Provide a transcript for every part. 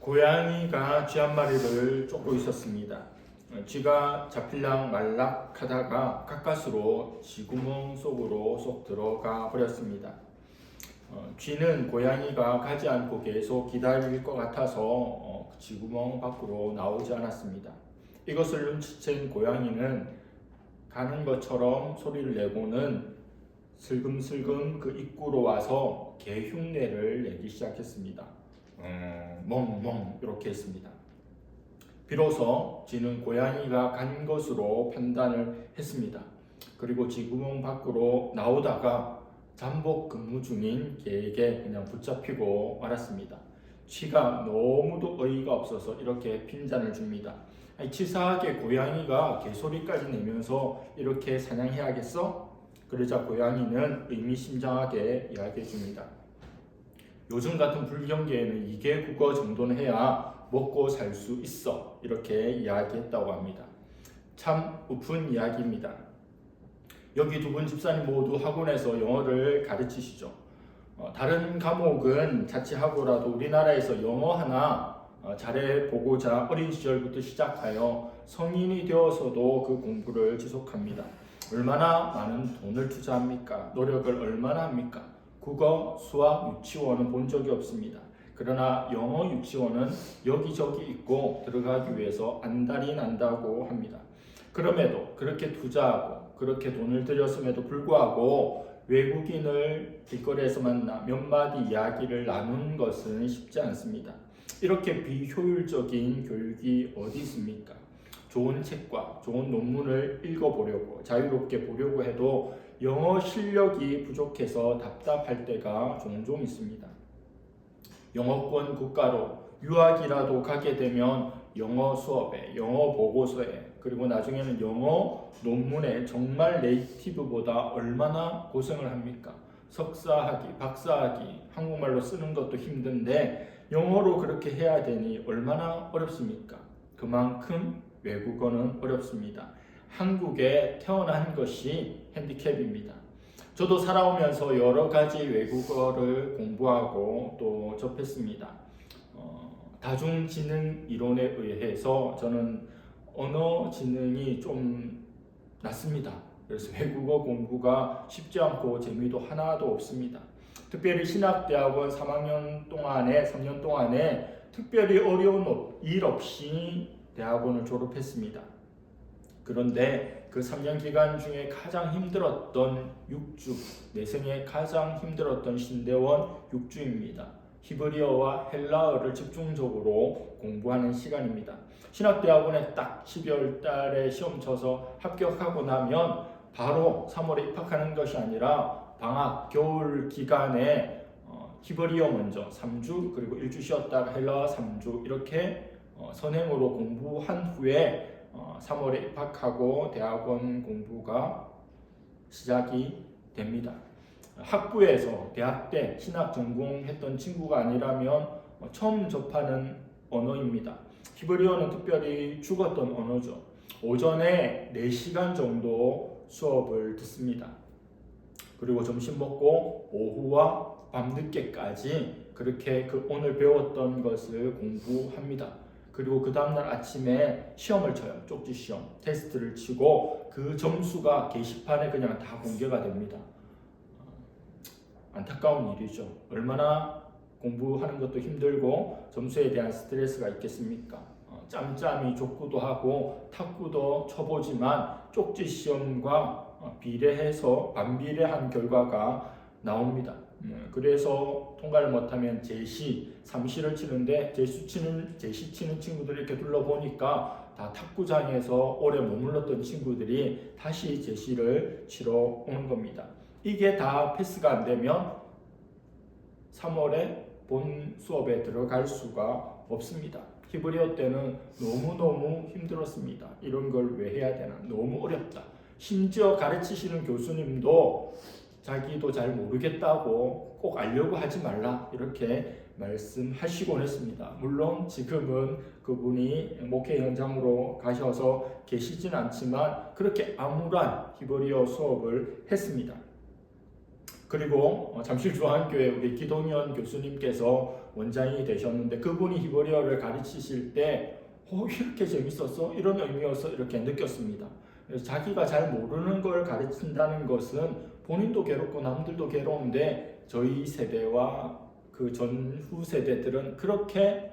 고양이가 쥐 한 마리를 쫓고 있었습니다. 쥐가 잡힐랑 말락하다가 가까스로 쥐구멍 속으로 쏙 들어가 버렸습니다. 쥐는 고양이가 가지 않고 계속 기다릴 것 같아서 쥐구멍 밖으로 나오지 않았습니다. 이것을 눈치챈 고양이는 가는 것처럼 소리를 내고는 슬금슬금 그 입구로 와서 개 흉내를 내기 시작했습니다. 멍멍 이렇게 했습니다. 비로소 쥐는 고양이가 간 것으로 판단을 했습니다. 그리고 쥐구멍 밖으로 나오다가 잠복 근무 중인 개에게 그냥 붙잡히고 말았습니다. 쥐가 너무도 어이가 없어서 이렇게 핀잔을 줍니다. 치사하게 고양이가 개소리까지 내면서 이렇게 사냥해야겠어? 그러자 고양이는 의미심장하게 이야기해 줍니다. 요즘 같은 불경기에는 2개 국어 정도는 해야 먹고 살 수 있어. 이렇게 이야기했다고 합니다. 참 우픈 이야기입니다. 여기 두 분 집사님 모두 학원에서 영어를 가르치시죠. 다른 과목은 자취하고라도 우리나라에서 영어 하나 잘해보고자 어린 시절부터 시작하여 성인이 되어서도 그 공부를 지속합니다. 얼마나 많은 돈을 투자합니까? 노력을 얼마나 합니까? 국어, 수학, 유치원은 본 적이 없습니다. 그러나 영어 유치원은 여기저기 있고 들어가기 위해서 안달이 난다고 합니다. 그럼에도 그렇게 투자하고 그렇게 돈을 들였음에도 불구하고 외국인을 길거리에서 만나 몇 마디 이야기를 나누는 것은 쉽지 않습니다. 이렇게 비효율적인 교육이 어디 있습니까? 좋은 책과 좋은 논문을 읽어보려고 자유롭게 보려고 해도 영어 실력이 부족해서 답답할 때가 종종 있습니다. 영어권 국가로 유학이라도 가게 되면 영어 수업에, 영어 보고서에, 그리고 나중에는 영어 논문에 정말 네이티브보다 얼마나 고생을 합니까? 석사학위, 박사학위, 한국말로 쓰는 것도 힘든데 영어로 그렇게 해야 되니 얼마나 어렵습니까? 그만큼 외국어는 어렵습니다. 한국에 태어난 것이 핸디캡입니다. 저도 살아오면서 여러 가지 외국어를 공부하고 또 접했습니다. 다중지능 이론에 의해서 저는 언어 지능이 좀 낮습니다. 그래서 외국어 공부가 쉽지 않고 재미도 하나도 없습니다. 특별히 신학대학원 3학년 동안에 3년 동안에 특별히 어려운 일 없이 대학원을 졸업했습니다. 그런데 그 3년 기간 중에 가장 힘들었던 6주, 내 생에 가장 힘들었던 신대원 6주입니다. 히브리어와 헬라어를 집중적으로 공부하는 시간입니다. 신학대학원에 딱 12월 달에 시험 쳐서 합격하고 나면 바로 3월에 입학하는 것이 아니라 방학, 겨울 기간에 히브리어 먼저 3주, 그리고 1주 쉬었다가 헬라어 3주 이렇게 선행으로 공부한 후에 3월에 입학하고 대학원 공부가 시작이 됩니다. 학부에서 대학 때 신학 전공했던 친구가 아니라면 처음 접하는 언어입니다. 히브리어는 특별히 죽었던 언어죠. 오전에 4시간 정도 수업을 듣습니다. 그리고 점심 먹고 오후와 밤늦게까지 그렇게 오늘 배웠던 것을 공부합니다. 그리고 그 다음날 아침에 시험을 쳐요. 쪽지 시험, 테스트를 치고 그 점수가 게시판에 그냥 다 공개가 됩니다. 안타까운 일이죠. 얼마나 공부하는 것도 힘들고 점수에 대한 스트레스가 있겠습니까? 짬짬이 족구도 하고 탁구도 쳐보지만 쪽지 시험과 비례해서 반비례한 결과가 나옵니다. 그래서 통과를 못하면 제시, 3시를 치는데 제시 치는 친구들 이렇게 둘러보니까 다 탁구장에서 오래 머물렀던 친구들이 다시 제시를 치러 오는 겁니다. 이게 다 패스가 안 되면 3월에 본 수업에 들어갈 수가 없습니다. 히브리어 때는 너무너무 힘들었습니다. 이런 걸 왜 해야 되나? 너무 어렵다. 심지어 가르치시는 교수님도 자기도 잘 모르겠다고 꼭 알려고 하지 말라 이렇게 말씀하시곤 했습니다. 물론 지금은 그분이 목회 현장으로 가셔서 계시진 않지만 그렇게 암울한 히브리어 수업을 했습니다. 그리고 잠실중앙교회 우리 기동현 교수님께서 원장이 되셨는데 그분이 히브리어를 가르치실 때 이렇게 재밌었어? 이런 의미여서 이렇게 느꼈습니다. 그래서 자기가 잘 모르는 걸 가르친다는 것은 본인도 괴롭고 남들도 괴로운데 저희 세대와 그 전후 세대들은 그렇게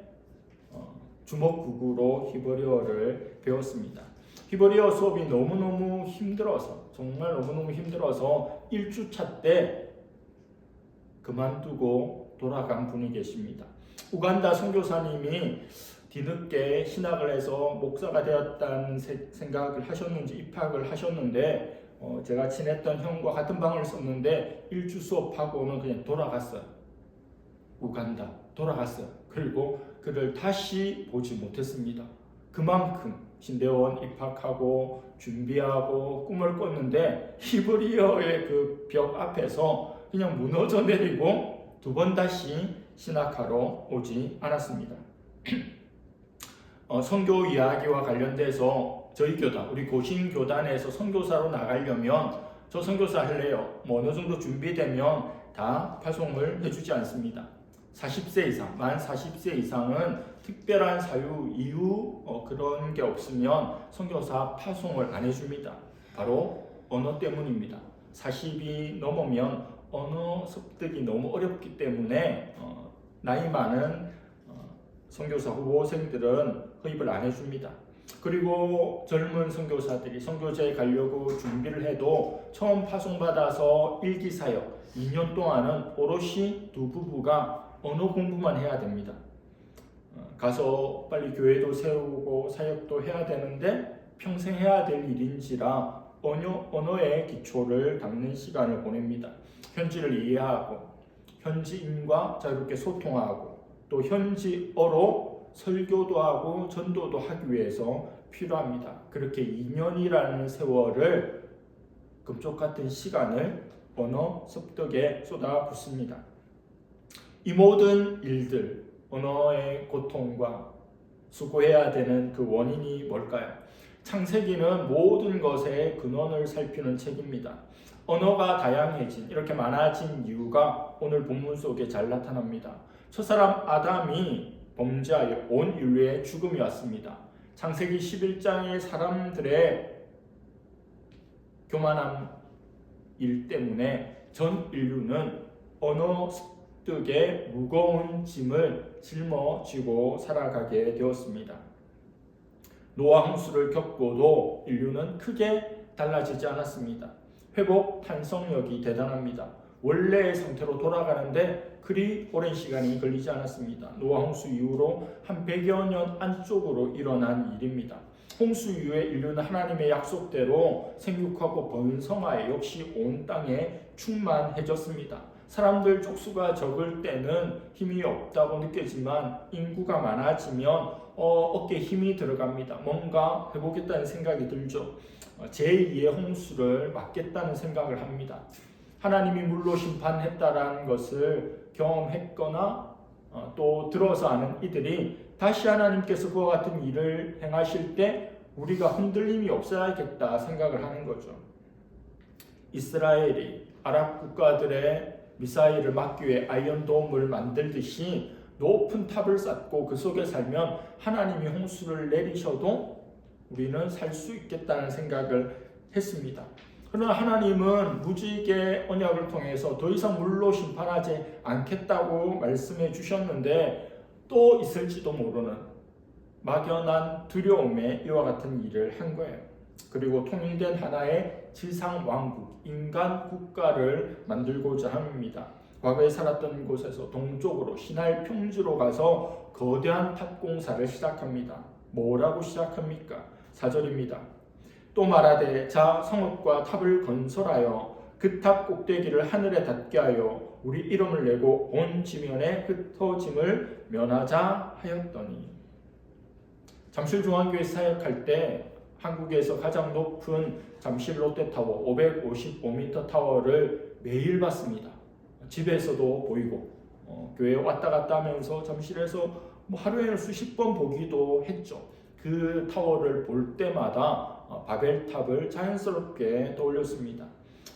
주먹구구로 히브리어를 배웠습니다. 히브리어 수업이 너무너무 힘들어서 정말 너무너무 힘들어서 1주차 때 그만두고 돌아간 분이 계십니다. 우간다 선교사님이 뒤늦게 신학을 해서 목사가 되었다는 생각을 하셨는지 입학을 하셨는데 제가 친했던 형과 같은 방을 썼는데 1주 수업하고는 그냥 돌아갔어요. 우간다 돌아갔어요. 그리고 그를 다시 보지 못했습니다. 그만큼 신대원 입학하고 준비하고 꿈을 꿨는데 히브리어의 그 벽 앞에서 그냥 무너져 내리고 두 번 다시 신학하러 오지 않았습니다. 선교 이야기와 관련돼서 저희 교단, 우리 고신교단에서 선교사로 나가려면 저 선교사 할래요. 어느 정도 준비되면 다 파송을 해주지 않습니다. 40세 이상, 만 40세 이상은 특별한 사유, 이유 그런 게 없으면 선교사 파송을 안 해줍니다. 바로 언어 때문입니다. 40이 넘으면 언어 습득이 너무 어렵기 때문에 나이 많은 선교사 후보생들은 허입을 안 해줍니다. 그리고 젊은 선교사들이 선교제에 가려고 준비를 해도 처음 파송받아서 일기사역 2년 동안은 오롯이 두 부부가 언어 공부만 해야 됩니다. 가서 빨리 교회도 세우고 사역도 해야 되는데 평생 해야 될 일인지라 언어의 기초를 닦는 시간을 보냅니다. 현지를 이해하고 현지인과 자유롭게 소통하고 또 현지어로 설교도 하고 전도도 하기 위해서 필요합니다. 그렇게 2년이라는 세월을 금쪽같은 시간을 언어 습득에 쏟아붓습니다. 이 모든 일들, 언어의 고통과 수고해야 되는 그 원인이 뭘까요? 창세기는 모든 것의 근원을 살피는 책입니다. 언어가 다양해진, 이렇게 많아진 이유가 오늘 본문 속에 잘 나타납니다. 첫사람 아담이 범죄하여 온 인류의 죽음이 왔습니다. 창세기 11장의 사람들의 교만한 일 때문에 전 인류는 언어 습득의 무거운 짐을 짊어지고 살아가게 되었습니다. 노아 홍수를 겪고도 인류는 크게 달라지지 않았습니다. 회복 탄성력이 대단합니다. 원래의 상태로 돌아가는데 그리 오랜 시간이 걸리지 않았습니다. 노아 홍수 이후로 한 100여 년 안쪽으로 일어난 일입니다. 홍수 이후에 인류는 하나님의 약속대로 생육하고 번성하여 역시 온 땅에 충만해졌습니다. 사람들 족수가 적을 때는 힘이 없다고 느껴지만 인구가 많아지면 어깨에 힘이 들어갑니다. 뭔가 해보겠다는 생각이 들죠. 제2의 홍수를 막겠다는 생각을 합니다. 하나님이 물로 심판했다라는 것을 경험했거나 또 들어서 아는 이들이 다시 하나님께서 그와 같은 일을 행하실 때 우리가 흔들림이 없어야겠다 생각을 하는 거죠. 이스라엘이 아랍 국가들의 미사일을 막기 위해 아이언돔을 만들듯이 높은 탑을 쌓고 그 속에 살면 하나님이 홍수를 내리셔도 우리는 살 수 있겠다는 생각을 했습니다. 그러나 하나님은 무지개 언약을 통해서 더 이상 물로 심판하지 않겠다고 말씀해 주셨는데 또 있을지도 모르는 막연한 두려움에 이와 같은 일을 한 거예요. 그리고 통일된 하나의 지상 왕국, 인간 국가를 만들고자 합니다. 과거에 살았던 곳에서 동쪽으로 시날 평지로 가서 거대한 탑 공사를 시작합니다. 뭐라고 시작합니까? 4절입니다. 또 말하되 자 성읍과 탑을 건설하여 그 탑 꼭대기를 하늘에 닿게 하여 우리 이름을 내고 온 지면에 흩어짐을 면하자 하였더니. 잠실중앙교회 사역할 때 한국에서 가장 높은 잠실 롯데타워 555m 타워를 매일 봤습니다. 집에서도 보이고 교회에 왔다 갔다 하면서 잠실에서 하루에는 수십 번 보기도 했죠. 그 타워를 볼 때마다 바벨탑을 자연스럽게 떠올렸습니다.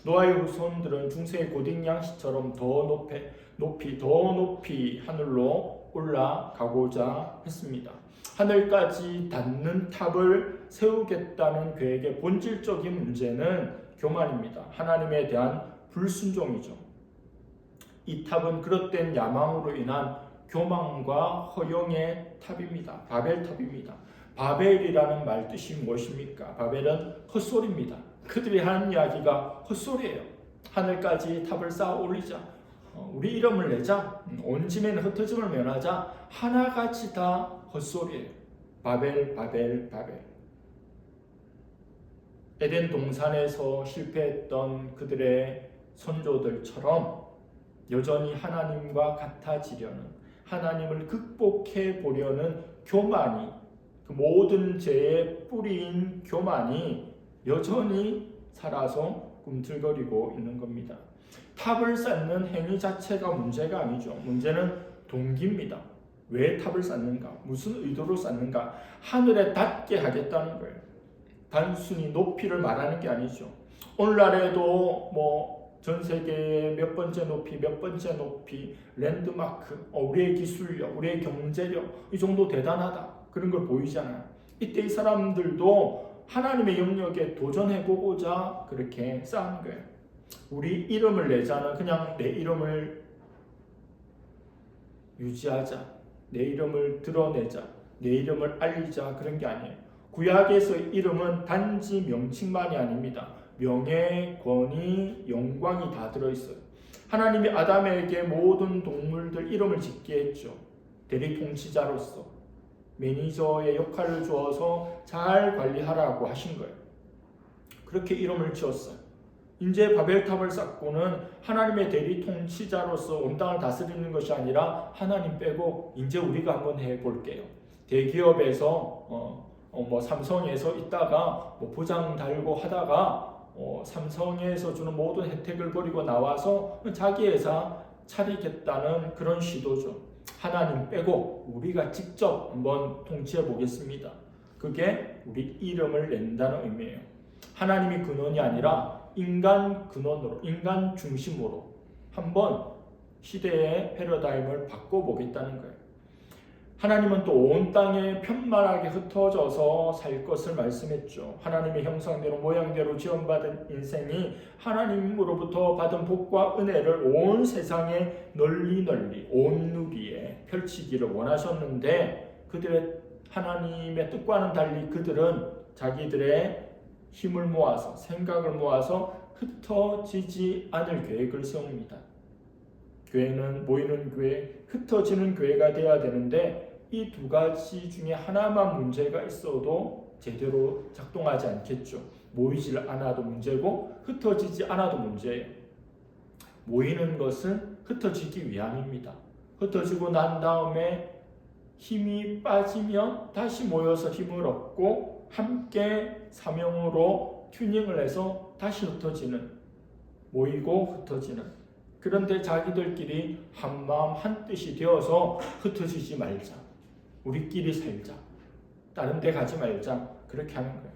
노아의 후손들은 중세의 고딩 양식처럼 더 높이 하늘로 올라가고자 했습니다. 하늘까지 닿는 탑을 세우겠다는 계획의 본질적인 문제는 교만입니다. 하나님에 대한 불순종이죠. 이 탑은 그릇된 야망으로 인한 교만과 허영의 탑입니다. 바벨탑입니다. 바벨이라는 말 뜻이 무엇입니까? 바벨은 헛소리입니다. 그들이 하는 이야기가 헛소리예요. 하늘까지 탑을 쌓아 올리자, 우리 이름을 내자, 온 짐에는 흩어짐을 면하자, 하나같이 다 헛소리예요. 바벨. 에덴 동산에서 실패했던 그들의 선조들처럼 여전히 하나님과 같아지려는, 하나님을 극복해 보려는 교만이, 그 모든 죄의 뿌리인 교만이 여전히 살아서 꿈틀거리고 있는 겁니다. 탑을 쌓는 행위 자체가 문제가 아니죠. 문제는 동기입니다. 왜 탑을 쌓는가? 무슨 의도로 쌓는가? 하늘에 닿게 하겠다는 거예요. 단순히 높이를 말하는 게 아니죠. 오늘날에도 전 세계의 몇 번째 높이, 랜드마크, 우리의 기술력, 우리의 경제력, 이 정도 대단하다, 그런 걸 보이잖아요. 이때 이 사람들도 하나님의 영역에 도전해보고자 그렇게 쌓은 거예요. 우리 이름을 내자는 그냥 내 이름을 유지하자, 내 이름을 드러내자, 내 이름을 알리자, 그런 게 아니에요. 구약에서 이름은 단지 명칭만이 아닙니다. 명예, 권위, 영광이 다 들어있어요. 하나님이 아담에게 모든 동물들 이름을 짓게 했죠. 대리 통치자로서 매니저의 역할을 주어서 잘 관리하라고 하신 거예요. 그렇게 이름을 지었어요. 이제 바벨탑을 쌓고는 하나님의 대리 통치자로서 온 땅을 다스리는 것이 아니라 하나님 빼고 이제 우리가 한번 해볼게요. 대기업에서 삼성에서 있다가 부장 달고 하다가 삼성에서 주는 모든 혜택을 버리고 나와서 자기 회사 차리겠다는 그런 시도죠. 하나님 빼고 우리가 직접 한번 통치해 보겠습니다. 그게 우리 이름을 낸다는 의미예요. 하나님이 근원이 아니라 인간 근원으로, 인간 중심으로 한번 시대의 패러다임을 바꿔보겠다는 거예요. 하나님은 또 온 땅에 편만하게 흩어져서 살 것을 말씀했죠. 하나님의 형상대로 모양대로 지원받은 인생이 하나님으로부터 받은 복과 은혜를 온 세상에 널리 온 누리에 펼치기를 원하셨는데, 그들의 하나님의 뜻과는 달리 그들은 자기들의 힘을 모아서, 생각을 모아서 흩어지지 않을 계획을 세웁니다. 교회는 모이는 교회, 흩어지는 교회가 되어야 되는데 이 두 가지 중에 하나만 문제가 있어도 제대로 작동하지 않겠죠. 모이질 않아도 문제고 흩어지지 않아도 문제예요. 모이는 것은 흩어지기 위함입니다. 흩어지고 난 다음에 힘이 빠지면 다시 모여서 힘을 얻고 함께 사명으로 튜닝을 해서 다시 흩어지는, 모이고 흩어지는. 그런데 자기들끼리 한마음 한뜻이 되어서 흩어지지 말자, 우리끼리 살자, 다른 데 가지 말자, 그렇게 하는 거예요.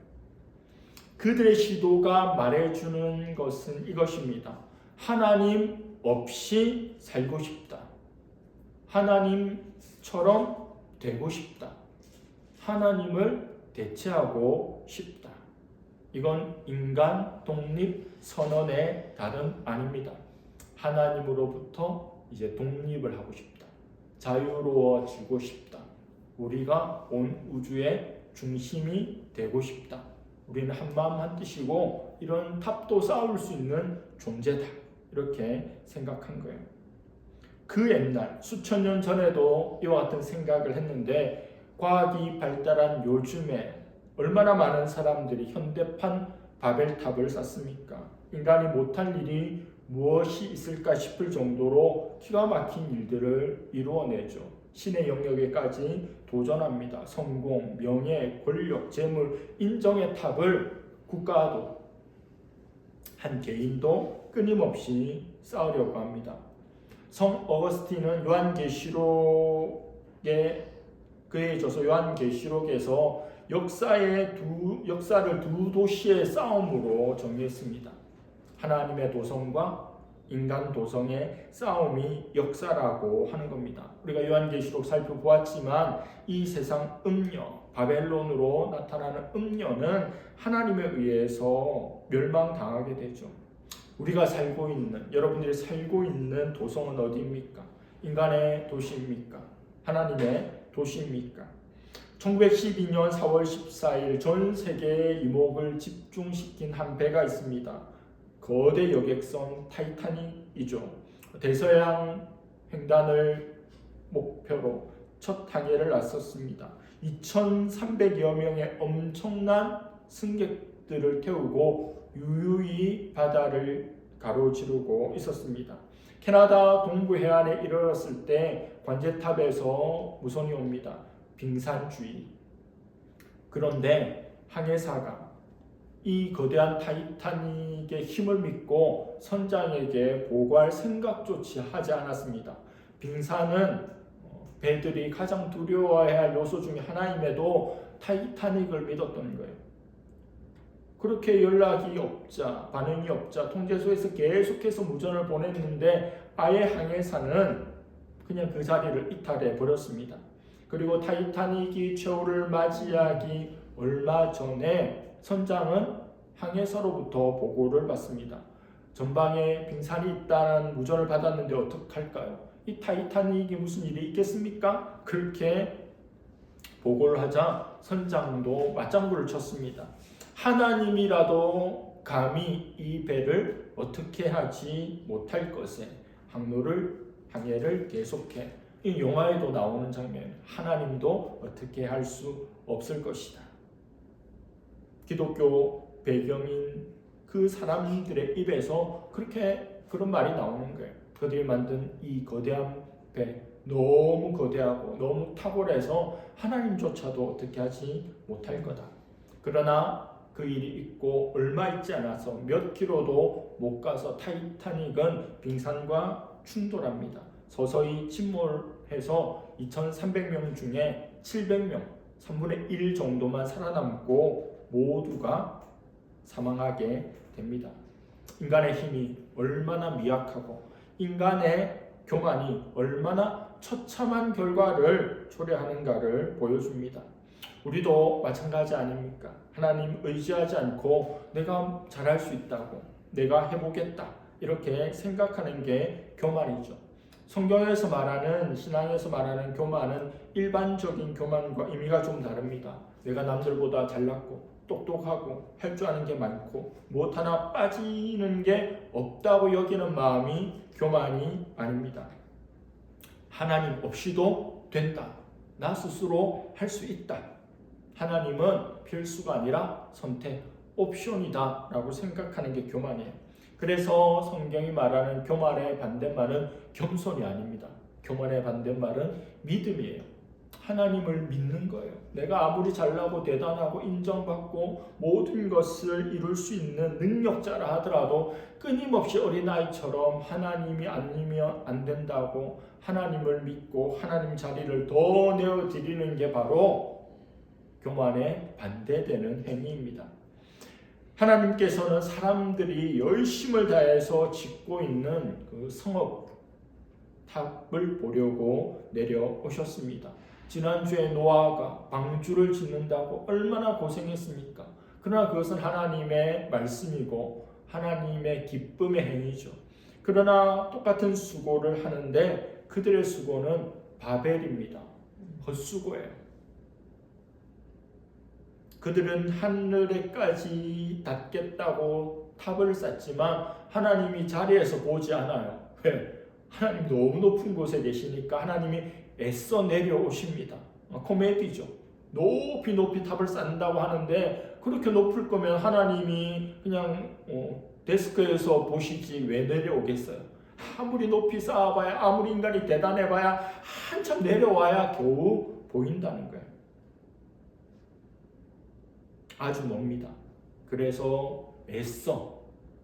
그들의 시도가 말해주는 것은 이것입니다. 하나님 없이 살고 싶다. 하나님처럼 되고 싶다. 하나님을 대체하고 싶다. 이건 인간 독립 선언의 다름 아닙니다. 하나님으로부터 이제 독립을 하고 싶다. 자유로워지고 싶다. 우리가 온 우주의 중심이 되고 싶다. 우리는 한마음 한뜻이고 이런 탑도 쌓을 수 있는 존재다. 이렇게 생각한 거예요. 그 옛날 수천 년 전에도 이와 같은 생각을 했는데, 과학이 발달한 요즘에 얼마나 많은 사람들이 현대판 바벨탑을 쌓습니까? 인간이 못할 일이 무엇이 있을까 싶을 정도로 기가 막힌 일들을 이루어내죠. 신의 영역에까지 도전합니다. 성공, 명예, 권력, 재물, 인정의 탑을 국가도 한 개인도 끊임없이 쌓으려고 합니다. 성 어거스틴은 요한계시록에 그에 있어서 요한계시록에서 역사를 두 도시의 싸움으로 정의했습니다. 하나님의 도성과 인간 도성의 싸움이 역사라고 하는 겁니다. 우리가 요한계시록 살펴보았지만 이 세상 음녀, 바벨론으로 나타나는 음녀는 하나님에 의해서 멸망당하게 되죠. 우리가 살고 있는, 여러분들이 살고 있는 도성은 어디입니까? 인간의 도시입니까? 하나님의 도시입니까? 1912년 4월 14일 전 세계의 이목을 집중시킨 한 배가 있습니다. 거대 여객선 타이타닉이죠. 대서양 횡단을 목표로 첫 항해를 나섰습니다. 2,300여 명의 엄청난 승객들을 태우고 유유히 바다를 가로지르고 있었습니다. 캐나다 동부 해안에 이르렀을 때 관제탑에서 무선이 옵니다. 빙산주의. 그런데 항해사가 이 거대한 타이타닉의 힘을 믿고 선장에게 보고할 생각조차 하지 않았습니다. 빙산은 배들이 가장 두려워해야 할 요소 중에 하나임에도 타이타닉을 믿었던 거예요. 그렇게 연락이 없자, 반응이 없자 통제소에서 계속해서 무전을 보냈는데 아예 항해사는 그냥 그 자리를 이탈해 버렸습니다. 그리고 타이타닉이 최후를 맞이하기 얼마 전에 선장은 항해사로부터 보고를 받습니다. 전방에 빙산이 있다는 무전을 받았는데 어떡할까요? 이 타이타닉이 무슨 일이 있겠습니까? 그렇게 보고를 하자 선장도 맞장구를 쳤습니다. 하나님이라도 감히 이 배를 어떻게 하지 못할 것에 항해를 계속해. 이 영화에도 나오는 장면, 하나님도 어떻게 할 수 없을 것이다. 기독교 배경인 그 사람들의 입에서 그런 말이 나오는 거예요. 그들이 만든 이 거대한 배, 너무 거대하고 너무 탁월해서 하나님조차도 어떻게 하지 못할 거다. 그러나 그 일이 있고 얼마 있지 않아서 몇 킬로도 못 가서 타이타닉은 빙산과 충돌합니다. 서서히 침몰해서 2,300명 중에 700명, 3분의 1 정도만 살아남고 모두가 사망하게 됩니다. 인간의 힘이 얼마나 미약하고 인간의 교만이 얼마나 처참한 결과를 초래하는가를 보여줍니다. 우리도 마찬가지 아닙니까? 하나님 의지하지 않고 내가 잘할 수 있다고, 내가 해보겠다 이렇게 생각하는 게 교만이죠. 성경에서 말하는, 신앙에서 말하는 교만은 일반적인 교만과 의미가 좀 다릅니다. 내가 남들보다 잘났고 똑똑하고 할 줄 아는 게 많고 무엇 하나 빠지는 게 없다고 여기는 마음이 교만이 아닙니다. 하나님 없이도 된다. 나 스스로 할 수 있다. 하나님은 필수가 아니라 선택, 옵션이다 라고 생각하는 게 교만이에요. 그래서 성경이 말하는 교만의 반대말은 겸손이 아닙니다. 교만의 반대말은 믿음이에요. 하나님을 믿는 거예요. 내가 아무리 잘나고 대단하고 인정받고 모든 것을 이룰 수 있는 능력자라 하더라도 끊임없이 어린아이처럼 하나님이 아니면 안 된다고 하나님을 믿고 하나님 자리를 더 내어드리는 게 바로 교만에 반대되는 행위입니다. 하나님께서는 사람들이 열심을 다해서 짓고 있는 그 성읍탑을 보려고 내려오셨습니다. 지난주에 노아가 방주를 짓는다고 얼마나 고생했습니까? 그러나 그것은 하나님의 말씀이고 하나님의 기쁨의 행위죠. 그러나 똑같은 수고를 하는데 그들의 수고는 바벨입니다. 헛수고예요. 그들은 하늘에까지 닿겠다고 탑을 쌓지만 하나님이 자리에서 보지 않아요. 왜? 하나님 너무 높은 곳에 계시니까 하나님이 애써 내려오십니다. 코미디죠. 높이 탑을 쌓는다고 하는데 그렇게 높을 거면 하나님이 그냥 데스크에서 보시지 왜 내려오겠어요? 아무리 높이 쌓아봐야, 아무리 인간이 대단해봐야 한참 내려와야 겨우 보인다는 거예요. 아주 멉니다. 그래서 애써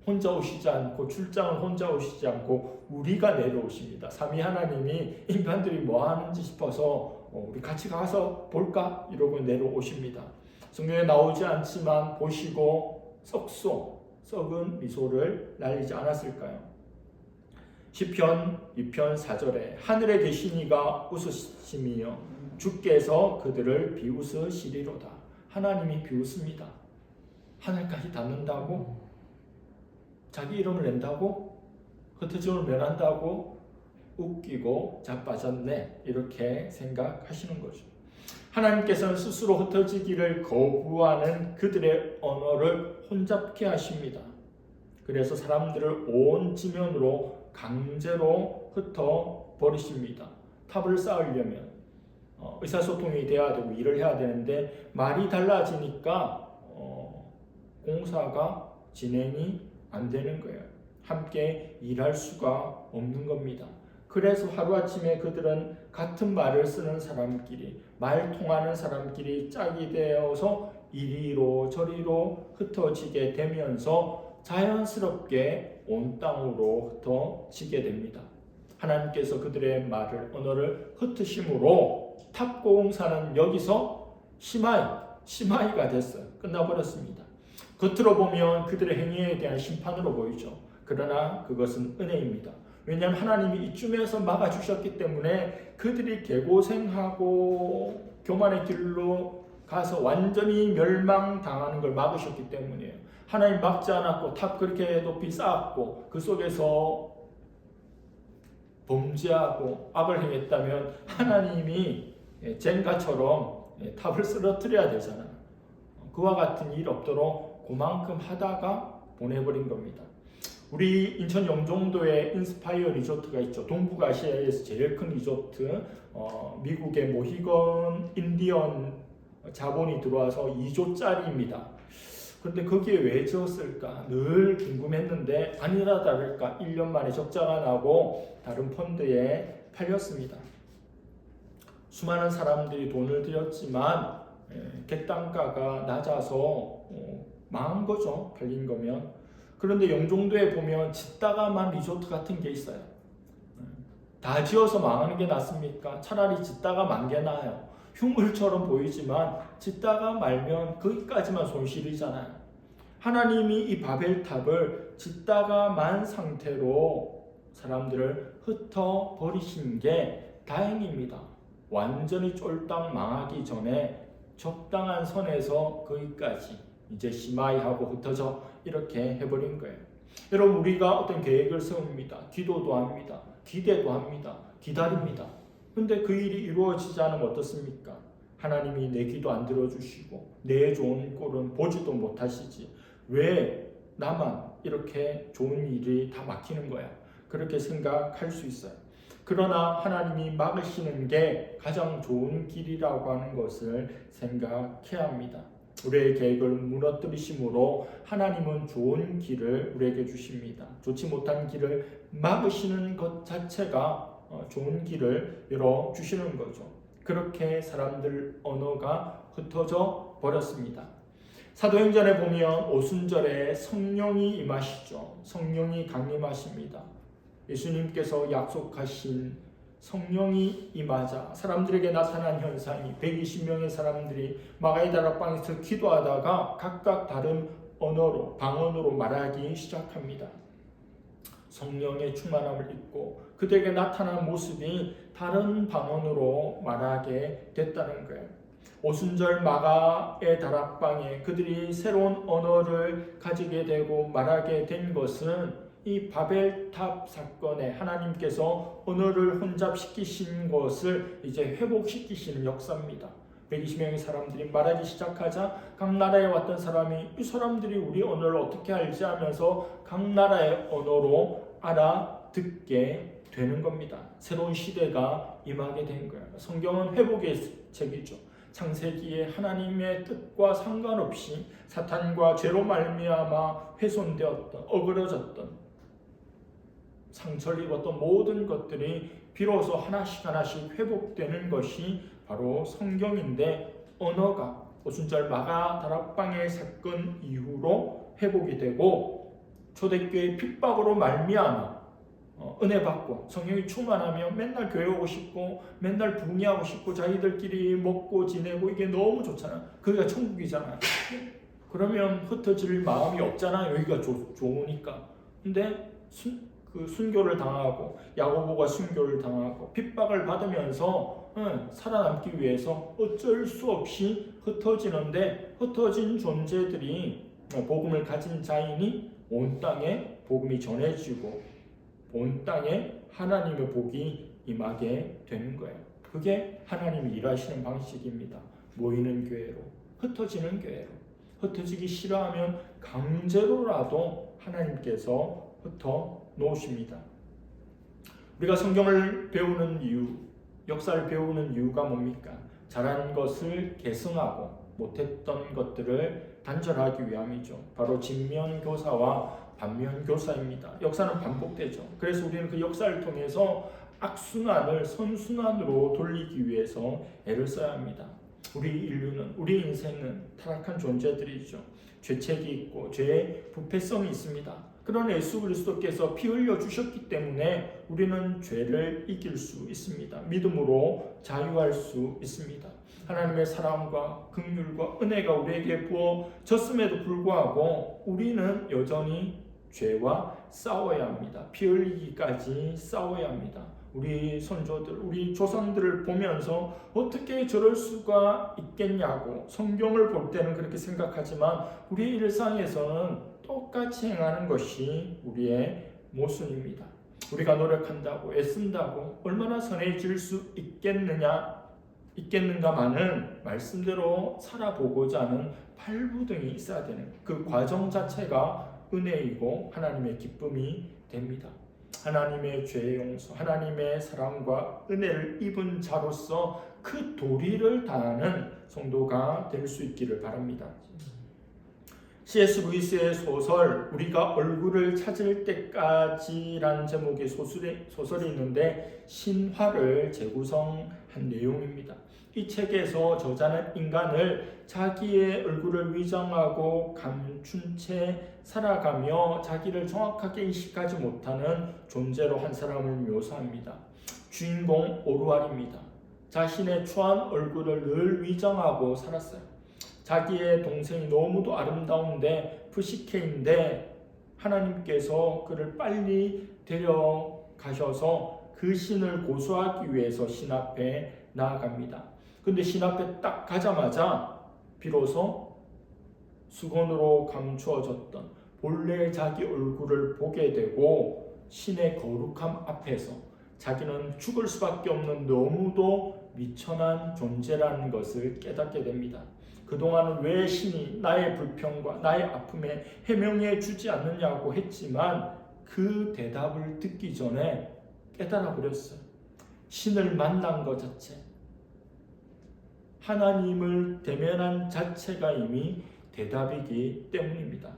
혼자 오시지 않고, 출장을 혼자 오시지 않고 우리가 내려오십니다. 삼위 하나님이 인간들이 뭐 하는지 싶어서 우리 같이 가서 볼까? 이러고 내려오십니다. 성경에 나오지 않지만 보시고 썩소 썩은 미소를 날리지 않았을까요? 시편 2편 4절에 하늘에 계신 이가 웃으심이여 주께서 그들을 비웃으시리로다. 하나님이 비웃습니다. 하늘까지 닿는다고? 자기 이름을 낸다고? 흩어짐을 면한다고? 웃기고 자빠졌네, 이렇게 생각하시는 거죠. 하나님께서는 스스로 흩어지기를 거부하는 그들의 언어를 혼잡케 하십니다. 그래서 사람들을 온 지면으로 강제로 흩어버리십니다. 탑을 쌓으려면 의사소통이 돼야 되고 일을 해야 되는데 말이 달라지니까 공사가 진행이 안 되는 거예요. 함께 일할 수가 없는 겁니다. 그래서 하루아침에 그들은 같은 말을 쓰는 사람끼리, 말 통하는 사람끼리 짝이 되어서 이리로 저리로 흩어지게 되면서 자연스럽게 온 땅으로 흩어지게 됩니다. 하나님께서 그들의 언어를 흩으심으로 탑공사는 여기서 시마이가 됐어요. 끝나버렸습니다. 겉으로 보면 그들의 행위에 대한 심판으로 보이죠. 그러나 그것은 은혜입니다. 왜냐하면 하나님이 이쯤에서 막아주셨기 때문에 그들이 개고생하고 교만의 길로 가서 완전히 멸망당하는 걸 막으셨기 때문이에요. 하나님 막지 않았고 탑 그렇게 높이 쌓았고 그 속에서 범죄하고 악을 행했다면 하나님이 젠가처럼 탑을 쓰러뜨려야 되잖아요. 그와 같은 일 없도록 그만큼 하다가 보내버린 겁니다. 우리 인천 영종도에 인스파이어 리조트가 있죠. 동북아시아에서 제일 큰 리조트, 미국의 모히건 인디언 자본이 들어와서 2조짜리입니다. 그런데 거기에 왜 지었을까 늘 궁금했는데 아니라 다를까 1년 만에 적자가 나고 다른 펀드에 팔렸습니다. 수많은 사람들이 돈을 들였지만 객단가가 낮아서 망한 거죠. 팔린 거면. 그런데 영종도에 보면 짓다가만 리조트 같은 게 있어요. 다 지어서 망하는 게 낫습니까? 차라리 짓다가 만 게 나아요. 흉물처럼 보이지만 짓다가 말면 거기까지만 손실이잖아요. 하나님이 이 바벨탑을 짓다가 만 상태로 사람들을 흩어버리신 게 다행입니다. 완전히 쫄딱 망하기 전에 적당한 선에서 거기까지 이제 시마이하고 흩어져 이렇게 해버린 거예요. 여러분, 우리가 어떤 계획을 세웁니다. 기도도 합니다. 기대도 합니다. 기다립니다. 근데 그 일이 이루어지지 않으면 어떻습니까? 하나님이 내 기도 안 들어주시고 내 좋은 꼴은 보지도 못하시지. 왜 나만 이렇게 좋은 일이 다 막히는 거야? 그렇게 생각할 수 있어요. 그러나 하나님이 막으시는 게 가장 좋은 길이라고 하는 것을 생각해야 합니다. 우리의 계획을 무너뜨리심으로 하나님은 좋은 길을 우리에게 주십니다. 좋지 못한 길을 막으시는 것 자체가 좋은 길을 열어주시는 거죠. 그렇게 사람들 언어가 흩어져 버렸습니다. 사도행전에 보면 오순절에 성령이 임하시죠. 성령이 강림하십니다. 예수님께서 약속하신 성령이 임하자 사람들에게 나타난 현상이 120명의 사람들이 마가의 다락방에서 기도하다가 각각 다른 언어로 방언으로 말하기 시작합니다. 성령의 충만함을 입고 그들에게 나타난 모습이 다른 방언으로 말하게 됐다는 거예요. 오순절 마가의 다락방에 그들이 새로운 언어를 가지게 되고 말하게 된 것은 이 바벨탑 사건에 하나님께서 언어를 혼잡시키신 것을 이제 회복시키시는 역사입니다. 120명의 사람들이 말하기 시작하자 각 나라에 왔던 사람이 이 사람들이 우리 언어를 어떻게 알지 하면서 각 나라의 언어로 알아듣게 되는 겁니다. 새로운 시대가 임하게 된 거예요. 성경은 회복의 책이죠. 창세기에 하나님의 뜻과 상관없이 사탄과 죄로 말미암아 훼손되었던, 어그러졌던, 상처를 입었던 모든 것들이 비로소 하나씩 회복되는 것이 바로 성경인데, 언어가 오순절 마가 다락방의 사건 이후로 회복이 되고 초대교회 핍박으로 말미암아 은혜 받고 성령이 충만하면 맨날 교회 오고 싶고 맨날 부흥하고 싶고 자기들끼리 먹고 지내고 이게 너무 좋잖아요. 그게 천국이잖아요. 그러면 흩어질 마음이 없잖아요. 여기가 좋으니까. 근데 순교를 당하고 야고보가 순교를 당하고 핍박을 받으면서 살아남기 위해서 어쩔 수 없이 흩어지는데, 흩어진 존재들이 복음을 가진 자인이 온 땅에 복음이 전해지고 온 땅에 하나님의 복이 임하게 되는 거예요. 그게 하나님이 일하시는 방식입니다. 모이는 교회로, 흩어지는 교회로. 흩어지기 싫어하면 강제로라도 하나님께서 흩어 놓으십니다. 우리가 성경을 배우는 이유, 역사를 배우는 이유가 뭡니까? 잘한 것을 계승하고 못했던 것들을 단절하기 위함이죠. 바로 진면교사와 반면교사입니다. 역사는 반복되죠. 그래서 우리는 그 역사를 통해서 악순환을 선순환으로 돌리기 위해서 애를 써야 합니다. 우리 인류는, 우리 인생은 타락한 존재들이죠. 죄책이 있고 죄의 부패성이 있습니다. 그러나 예수 그리스도께서 피 흘려 주셨기 때문에 우리는 죄를 이길 수 있습니다. 믿음으로 자유할 수 있습니다. 하나님의 사랑과 긍휼과 은혜가 우리에게 부어졌음에도 불구하고 우리는 여전히 죄와 싸워야 합니다. 피 흘리기까지 싸워야 합니다. 우리 선조들, 우리 조상들을 보면서 어떻게 저럴 수가 있겠냐고 성경을 볼 때는 그렇게 생각하지만 우리 일상에서는 똑같이 행하는 것이 우리의 모순입니다. 우리가 노력한다고 애쓴다고 얼마나 선해질 수 있겠는가만은 말씀대로 살아보고자 하는 발부등이 있어야 되는 그 과정 자체가 은혜이고 하나님의 기쁨이 됩니다. 하나님의 죄의 용서, 하나님의 사랑과 은혜를 입은 자로서 그 도리를 다하는 성도가 될 수 있기를 바랍니다. C.S. 루이스의 소설 우리가 얼굴을 찾을 때까지라는 제목의 소설이 있는데 신화를 재구성한 내용입니다. 이 책에서 저자는 인간을 자기의 얼굴을 위장하고 감춘 채 살아가며 자기를 정확하게 인식하지 못하는 존재로 한 사람을 묘사합니다. 주인공 오루알입니다. 자신의 추한 얼굴을 늘 위장하고 살았어요. 자기의 동생이 너무도 아름다운데 푸시케인데 하나님께서 그를 빨리 데려가셔서 그 신을 고소하기 위해서 신 앞에 나아갑니다. 근데 신 앞에 딱 가자마자 비로소 수건으로 감추어졌던 본래 자기 얼굴을 보게 되고 신의 거룩함 앞에서 자기는 죽을 수밖에 없는 너무도 미천한 존재라는 것을 깨닫게 됩니다. 그동안은 왜 신이 나의 불평과 나의 아픔에 해명해 주지 않느냐고 했지만 그 대답을 듣기 전에 깨달아 버렸어요. 신을 만난 것 자체, 하나님을 대면한 자체가 이미 대답이기 때문입니다.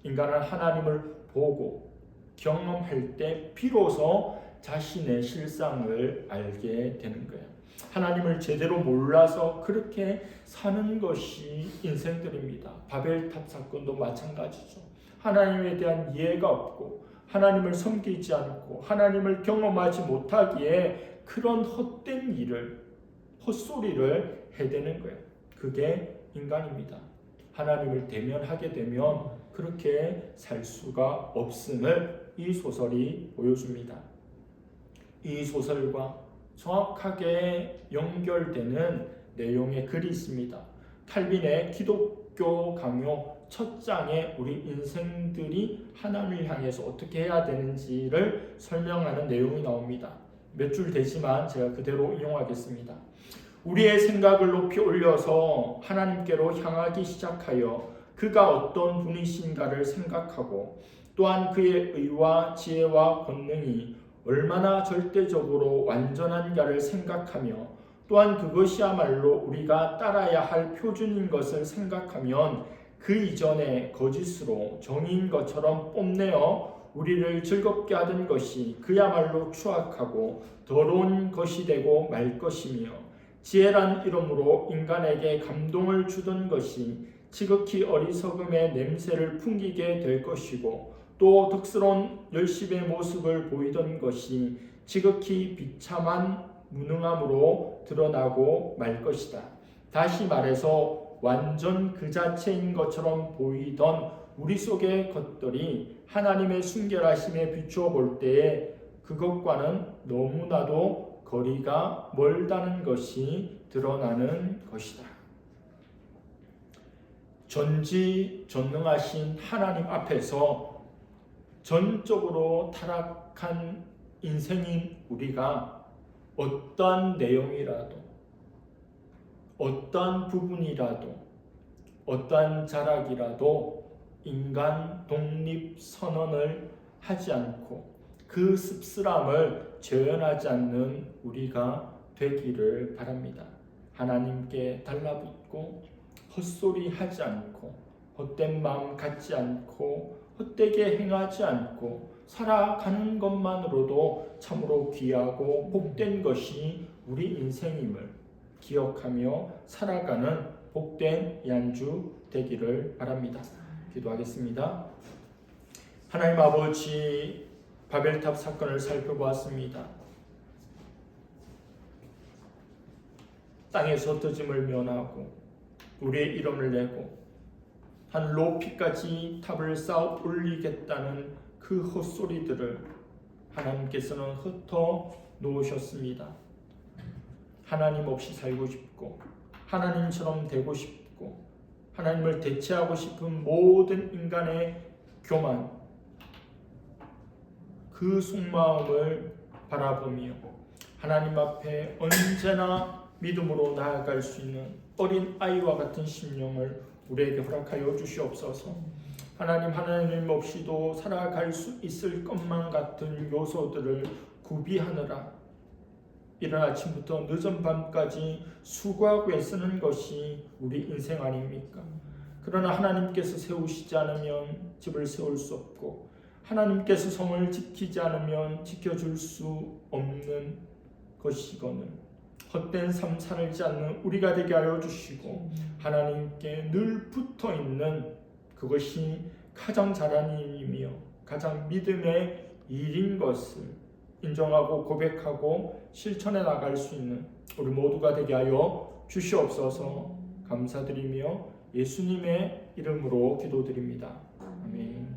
인간은 하나님을 보고 경험할 때 비로소 자신의 실상을 알게 되는 거예요. 하나님을 제대로 몰라서 그렇게 사는 것이 인생들입니다. 바벨탑 사건도 마찬가지죠. 하나님에 대한 이해가 없고 하나님을 섬기지 않고 하나님을 경험하지 못하기에 그런 헛된 일을, 헛소리를 해대는 거예요. 그게 인간입니다. 하나님을 대면하게 되면 그렇게 살 수가 없음을 이 소설이 보여줍니다. 이 소설과 정확하게 연결되는 내용의 글이 있습니다. 칼빈의 기독교 강요 첫 장에 우리 인생들이 하나님을 향해서 어떻게 해야 되는지를 설명하는 내용이 나옵니다. 몇 줄 되지만 제가 그대로 인용하겠습니다. 우리의 생각을 높이 올려서 하나님께로 향하기 시작하여 그가 어떤 분이신가를 생각하고 또한 그의 의와 지혜와 권능이 얼마나 절대적으로 완전한가를 생각하며 또한 그것이야말로 우리가 따라야 할 표준인 것을 생각하면 그 이전에 거짓으로 정의인 것처럼 뽐내어 우리를 즐겁게 하던 것이 그야말로 추악하고 더러운 것이 되고 말 것이며 지혜란 이름으로 인간에게 감동을 주던 것이 지극히 어리석음의 냄새를 풍기게 될 것이고 또 덕스러운 열심의 모습을 보이던 것이 지극히 비참한 무능함으로 드러나고 말 것이다. 다시 말해서 완전 그 자체인 것처럼 보이던 우리 속의 것들이 하나님의 순결하심에 비추어 볼 때에 그것과는 너무나도 거리가 멀다는 것이 드러나는 것이다. 전지전능하신 하나님 앞에서 전적으로 타락한 인생인 우리가 어떠한 내용이라도, 어떠한 부분이라도, 어떠한 자락이라도 인간 독립 선언을 하지 않고 그 씁쓸함을 재현하지 않는 우리가 되기를 바랍니다. 하나님께 달라붙고 헛소리 하지 않고 헛된 마음 갖지 않고 헛되게 행하지 않고 살아가는 것만으로도 참으로 귀하고 복된 것이 우리 인생임을 기억하며 살아가는 복된 연주 되기를 바랍니다. 기도하겠습니다. 하나님 아버지, 바벨탑 사건을 살펴보았습니다. 땅에서 흩어짐을 면하고 우리의 이름을 내고 한 높이까지 탑을 쌓아 올리겠다는 그 헛소리들을 하나님께서는 흩어 놓으셨습니다. 하나님 없이 살고 싶고 하나님처럼 되고 싶고 하나님을 대체하고 싶은 모든 인간의 교만, 그 속마음을 바라보며 하나님 앞에 언제나 믿음으로 나아갈 수 있는 어린 아이와 같은 심령을 우리에게 허락하여 주시옵소서. 하나님 없이도 살아갈 수 있을 것만 같은 요소들을 구비하느라 이른 아침부터 늦은 밤까지 수고하고 애쓰는 것이 우리 인생 아닙니까? 그러나 하나님께서 세우시지 않으면 집을 세울 수 없고 하나님께서 성을 지키지 않으면 지켜줄 수 없는 것이거늘 헛된 삶 살지 않는 우리가 되게 하여 주시고 하나님께 늘 붙어있는 그것이 가장 잘하는 일이며 가장 믿음의 일인 것을 인정하고 고백하고 실천해 나갈 수 있는 우리 모두가 되게 하여 주시옵소서. 감사드리며 예수님의 이름으로 기도드립니다. 아멘.